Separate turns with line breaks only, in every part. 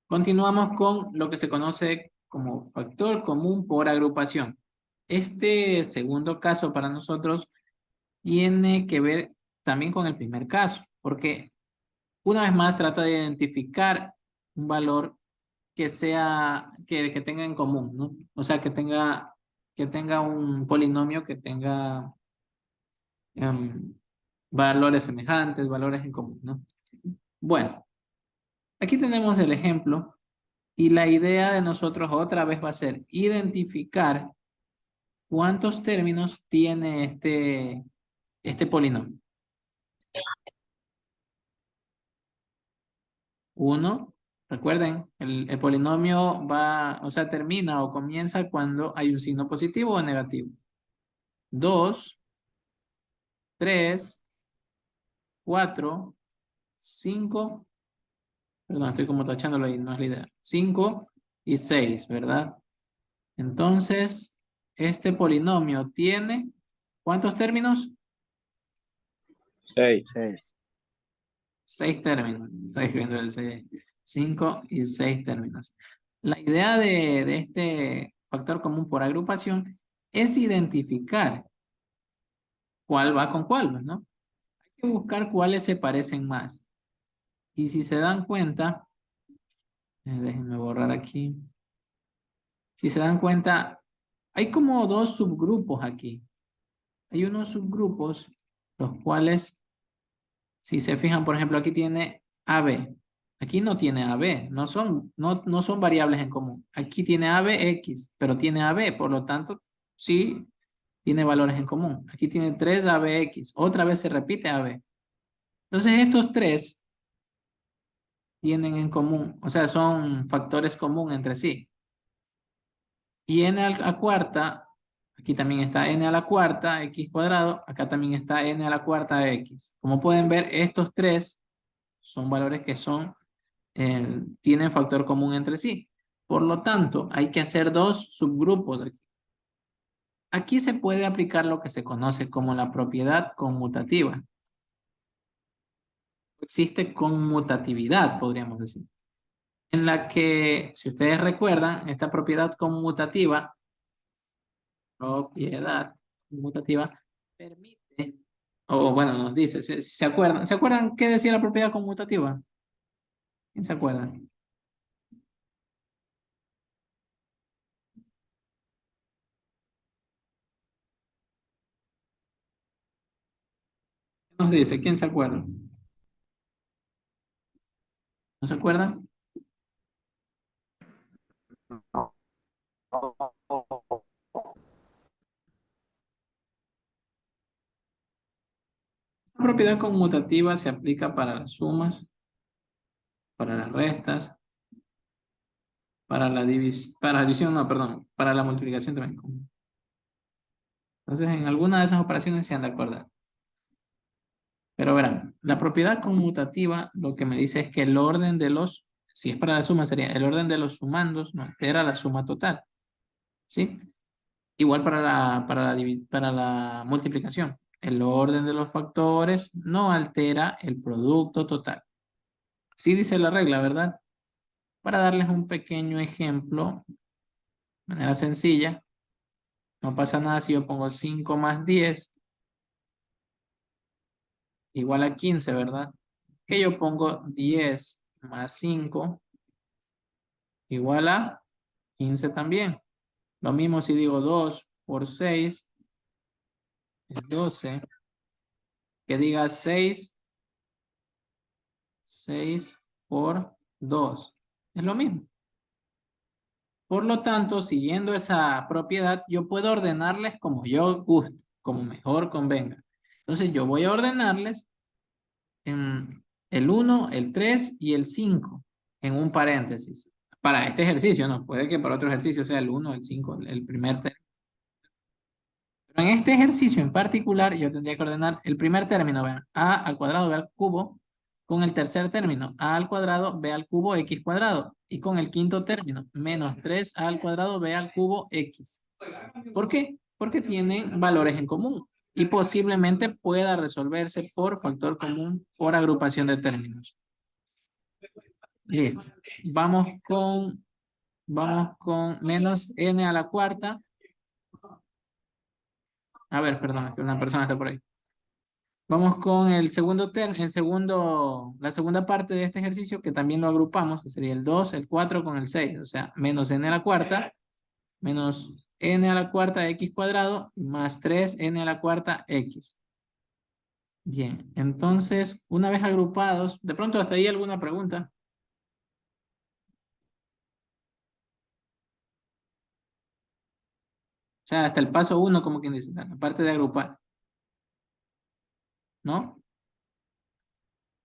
Continuamos con lo que se conoce como factor común por agrupación. Este segundo caso para nosotros tiene que ver también con el primer caso, porque una vez más trata de identificar un valor que sea, que tenga en común, ¿no? O sea, que tenga un polinomio que tenga em, valores semejantes, valores en común, ¿no? Bueno, aquí tenemos el ejemplo y la idea de nosotros otra vez va a ser identificar cuántos términos tiene este polinomio. Uno, recuerden, el polinomio va, o sea, termina o comienza cuando hay un signo positivo o negativo. Dos, tres, cuatro, cinco, perdón, estoy como tachándolo ahí, no es la idea. Cinco y seis, ¿verdad? Entonces, este polinomio tiene, ¿cuántos términos?
6.
Seis términos. Estoy escribiendo el seis. Cinco y seis términos. La idea de este factor común por agrupación es identificar cuál va con cuál, ¿no? Hay que buscar cuáles se parecen más. Y si se dan cuenta, déjenme borrar aquí. Si se dan cuenta, hay como dos subgrupos aquí. Hay unos subgrupos, los cuales, si se fijan, por ejemplo, aquí tiene AB. Aquí no tiene AB, no son variables en común. Aquí tiene AB, X, pero tiene AB, por lo tanto, sí tiene valores en común. Aquí tiene 3 ABX, otra vez se repite AB. Entonces estos tres tienen en común, o sea, son factores comunes entre sí. Y n a la cuarta, aquí también está n a la cuarta, x cuadrado, acá también está n a la cuarta, x. Como pueden ver, estos tres son valores que tienen factor común entre sí. Por lo tanto, hay que hacer dos subgrupos. Aquí se puede aplicar lo que se conoce como la propiedad conmutativa. Existe conmutatividad, podríamos decir, en la que, si ustedes recuerdan, esta propiedad conmutativa permite, o bueno, nos dice, ¿se acuerdan qué decía la propiedad conmutativa? ¿Quién se acuerda? ¿Qué nos dice? ¿Quién se acuerda? ¿No se acuerdan? La propiedad conmutativa se aplica para las sumas, para las restas, para la división, no, perdón, para la multiplicación también. Entonces, en alguna de esas operaciones se han de acordar. Pero verán, la propiedad conmutativa lo que me dice es que el orden de los, si es para la suma, sería el orden de los sumandos no altera la suma total. ¿Sí? Igual para la multiplicación. El orden de los factores no altera el producto total. Sí dice la regla, ¿verdad? Para darles un pequeño ejemplo, de manera sencilla, no pasa nada si yo pongo 5 más 10 igual a 15, ¿verdad? Que yo pongo 10 más 5 igual a 15 también. Lo mismo si digo 2 por 6 es 12. Que diga 6 por 2. Es lo mismo. Por lo tanto, siguiendo esa propiedad, yo puedo ordenarles como yo guste, como mejor convenga. Entonces, yo voy a ordenarles en el 1, el 3 y el 5 en un paréntesis. Para este ejercicio, no puede que para otro ejercicio sea el 1, el 5, el primer término. Pero en este ejercicio en particular, yo tendría que ordenar el primer término, vean, a al cuadrado, b al cubo, con el tercer término, a al cuadrado, b al cubo, x cuadrado, y con el quinto término, menos 3a al cuadrado, b al cubo, x. ¿Por qué? Porque tienen valores en común y posiblemente pueda resolverse por factor común por agrupación de términos. Listo. Vamos con menos n a la cuarta. A ver, perdón, que una persona está por ahí. Vamos con la segunda parte de este ejercicio, que también lo agrupamos, que sería el 2, el 4 con el 6. O sea, menos n a la cuarta, menos n a la cuarta x cuadrado, más 3n a la cuarta x. Bien, entonces, una vez agrupados, de pronto hasta ahí alguna pregunta. O sea, hasta el paso 1, como quien dice, la parte de agrupar, ¿no?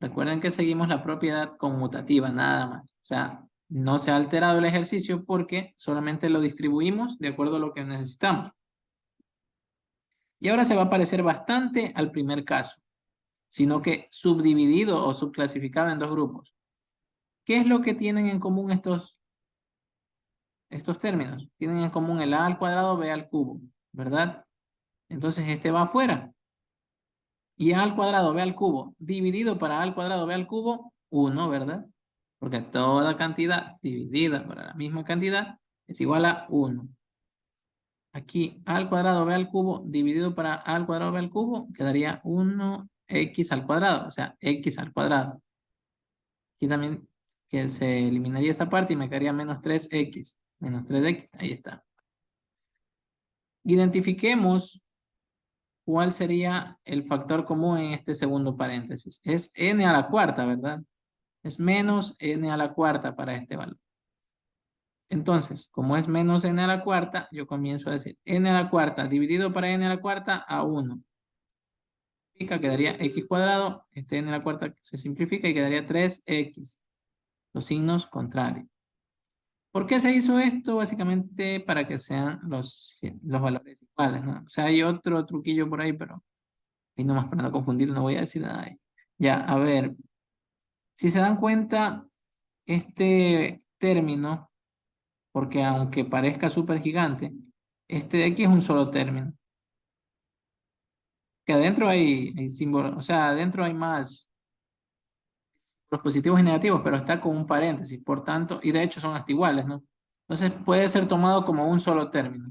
Recuerden que seguimos la propiedad conmutativa, nada más. O sea, no se ha alterado el ejercicio porque solamente lo distribuimos de acuerdo a lo que necesitamos. Y ahora se va a parecer bastante al primer caso, sino que subdividido o subclasificado en dos grupos. ¿Qué es lo que tienen en común estos términos? Tienen en común el a al cuadrado, b al cubo, ¿verdad? Entonces este va afuera. Y a al cuadrado, b al cubo, dividido para a al cuadrado, b al cubo, 1, ¿verdad? Porque toda cantidad dividida para la misma cantidad es igual a 1. Aquí a al cuadrado, b al cubo, dividido para a al cuadrado, b al cubo, quedaría 1x al cuadrado, o sea, x al cuadrado. Aquí también que se eliminaría esa parte y me quedaría menos 3x. Menos 3x, ahí está. Identifiquemos cuál sería el factor común en este segundo paréntesis. Es n a la cuarta, ¿verdad? Es menos n a la cuarta para este valor. Entonces, como es menos n a la cuarta, yo comienzo a decir n a la cuarta dividido para n a la cuarta a 1. Quedaría x cuadrado, este n a la cuarta se simplifica y quedaría 3x. Los signos contrarios. ¿Por qué se hizo esto? Básicamente para que sean los valores iguales, ¿no? O sea, hay otro truquillo por ahí, pero ahí nomás para no confundir, no voy a decir nada ahí. Ya, a ver, si se dan cuenta, este término, porque aunque parezca súper gigante, este de aquí es un solo término. Que adentro hay símbolos, o sea, adentro hay más los positivos y negativos, pero está con un paréntesis, por tanto, y de hecho son hasta iguales, ¿no? Entonces puede ser tomado como un solo término.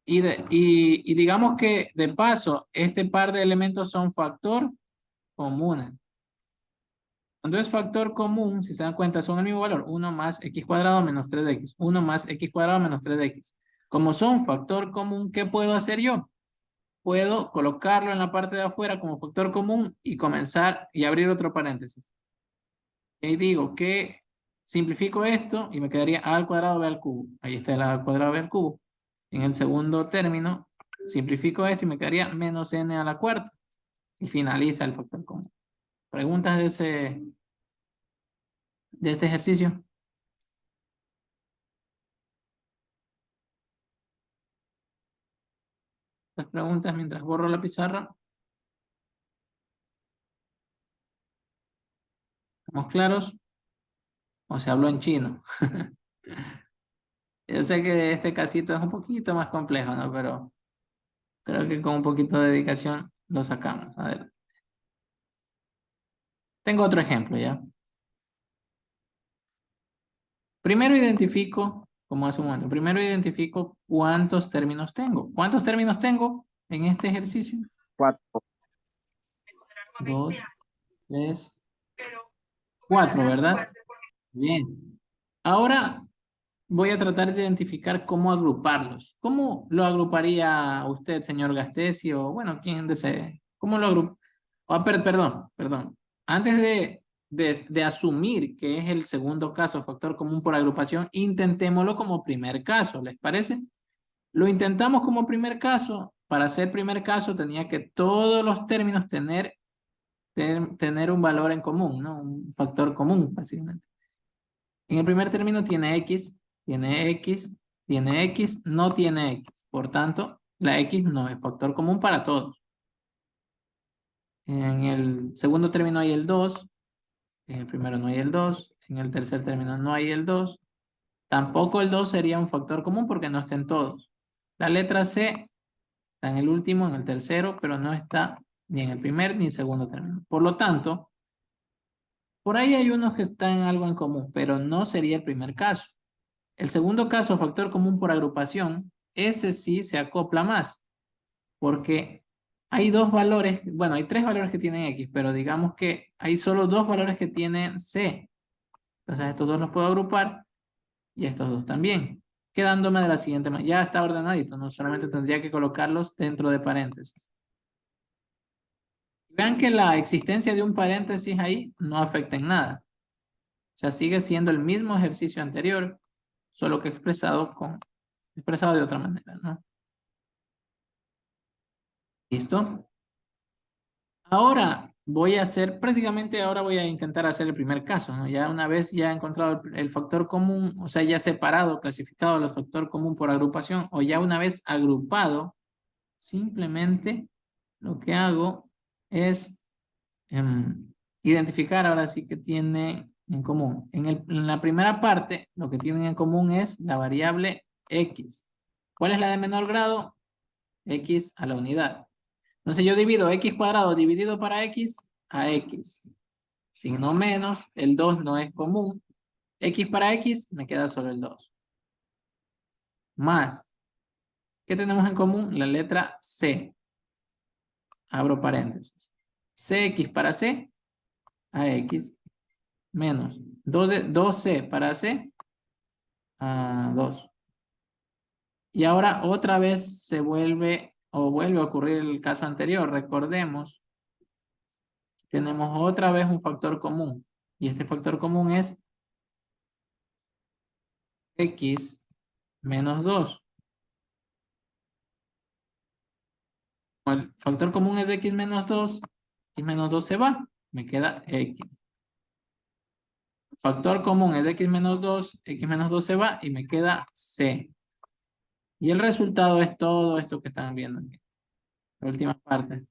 Y digamos que de paso, este par de elementos son factor común. Cuando es factor común, si se dan cuenta, son el mismo valor, 1 más x cuadrado menos 3x, 1 más x cuadrado menos 3x. Como son factor común, ¿qué puedo hacer yo? Puedo colocarlo en la parte de afuera como factor común y comenzar y abrir otro paréntesis. Y digo que simplifico esto y me quedaría a al cuadrado b al cubo. Ahí está el a al cuadrado b al cubo. En el segundo término, simplifico esto y me quedaría menos n a la cuarta. Y finaliza el factor común. ¿Preguntas de este ejercicio? Las preguntas mientras borro la pizarra. ¿Estamos claros? ¿O se habló en chino? Yo sé que este casito es un poquito más complejo, ¿no? Pero creo que con un poquito de dedicación lo sacamos. A ver. Tengo otro ejemplo, ¿ya? Primero identifico, como hace un momento, primero identifico cuántos términos tengo. ¿Cuántos términos tengo en este ejercicio?
4.
2, 3, 4, ¿verdad? Bien. Ahora voy a tratar de identificar cómo agruparlos. ¿Cómo lo agruparía usted, señor Gastesi? O bueno, quien desee. ¿Cómo lo agrupa? Perdón. Antes de asumir que es el segundo caso, factor común por agrupación, intentémoslo como primer caso, ¿les parece? Lo intentamos como primer caso. Para ser primer caso tenía que todos los términos tener un valor en común, ¿no? Un factor común, básicamente. En el primer término tiene x, tiene x, tiene x, no tiene x. Por tanto, la x no es factor común para todos. En el segundo término hay el 2, en el primero no hay el 2, en el tercer término no hay el 2. Tampoco el 2 sería un factor común porque no está en todos. La letra C está en el último, en el tercero, pero no está ni en el primer ni en el segundo término. Por lo tanto, Por ahí hay unos que están algo en común, pero no sería el primer caso. El segundo caso, factor común por agrupación, ese sí se acopla más, porque hay dos valores, bueno, hay tres valores que tienen X, pero digamos que hay solo dos valores que tienen C. Entonces estos dos los puedo agrupar y estos dos también, quedándome de la siguiente manera. Ya está ordenadito, no solamente tendría que colocarlos dentro de paréntesis. Vean que la existencia de un paréntesis ahí no afecta en nada. O sea, sigue siendo el mismo ejercicio anterior, solo que expresado de otra manera, ¿no? ¿Listo? Ahora prácticamente ahora voy a intentar hacer el primer caso, ¿no? Ya una vez ya he encontrado el factor común, o sea, ya separado, clasificado el factor común por agrupación, o ya una vez agrupado, simplemente lo que hago es identificar ahora sí que tiene en común. En la primera parte, lo que tienen en común es la variable x. ¿Cuál es la de menor grado? X a la unidad. Entonces yo divido x cuadrado dividido para x a x. Signo menos, el 2 no es común. X para x me queda solo el 2. Más, ¿qué tenemos en común? La letra C. Abro paréntesis. Cx para C a x menos 2c para c a 2. Y ahora otra vez se vuelve o vuelve a ocurrir el caso anterior. Recordemos, tenemos otra vez un factor común. Y este factor común es x menos 2. El factor común es x menos 2. X menos 2 se va. Me queda x. Factor común es de x menos 2. X menos 2 se va y me queda c. Y el resultado es todo esto que están viendo aquí. La última parte.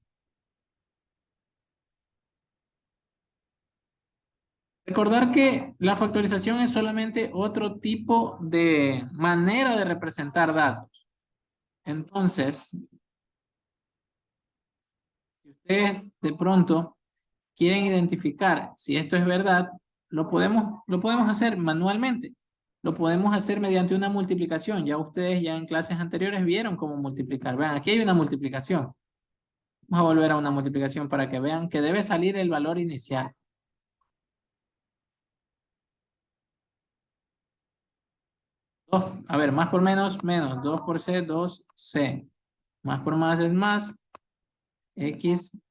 Recordar que la factorización es solamente otro tipo de manera de representar datos. Entonces, si ustedes de pronto quieren identificar si esto es verdad, lo podemos hacer manualmente. Lo podemos hacer mediante una multiplicación. Ya ustedes ya en clases anteriores vieron cómo multiplicar. Vean, aquí hay una multiplicación. Vamos a volver a una multiplicación para que vean que debe salir el valor inicial. 2, a ver, más por menos, menos. 2 por C, 2C. Más por más es más. X,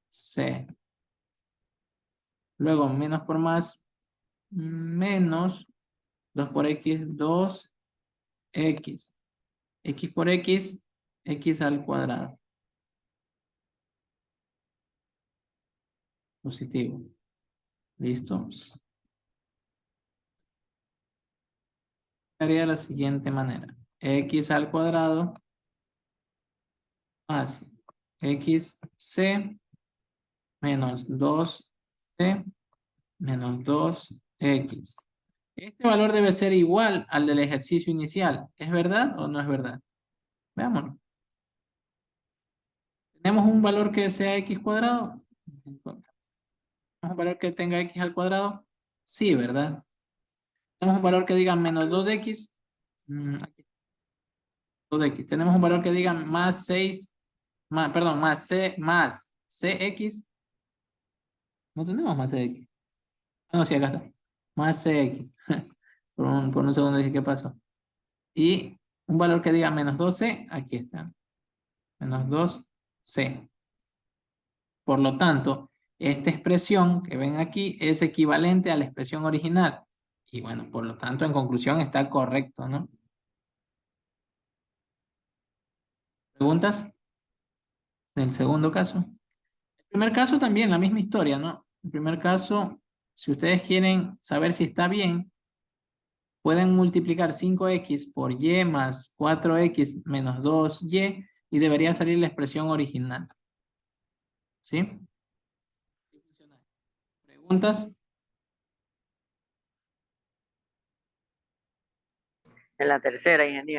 C. Luego, menos por más, menos. 2 por X, 2, X. X por X, X al cuadrado. Positivo. ¿Listo? Haría de la siguiente manera. X al cuadrado más XC menos 2C menos 2X. Este valor debe ser igual al del ejercicio inicial. ¿Es verdad o no es verdad? Veámoslo. ¿Tenemos un valor que sea x cuadrado? ¿Tenemos un valor que tenga x al cuadrado? Sí, ¿verdad? ¿Tenemos un valor que diga menos 2x? Aquí, 2x. ¿Tenemos un valor que diga más 6? Perdón, más cx? No tenemos más cx. No, sí, acá está. Más cx. Por un segundo dije, ¿qué pasó? Y un valor que diga menos 12, aquí está. Menos 2c. Por lo tanto, esta expresión que ven aquí es equivalente a la expresión original. Y bueno, por lo tanto, en conclusión está correcto, ¿no? ¿Preguntas del segundo caso? El primer caso también, la misma historia, ¿no? El primer caso, si ustedes quieren saber si está bien, pueden multiplicar 5x por y más 4x menos 2y y debería salir la expresión original. ¿Sí? ¿Preguntas?
En la tercera, ingeniero.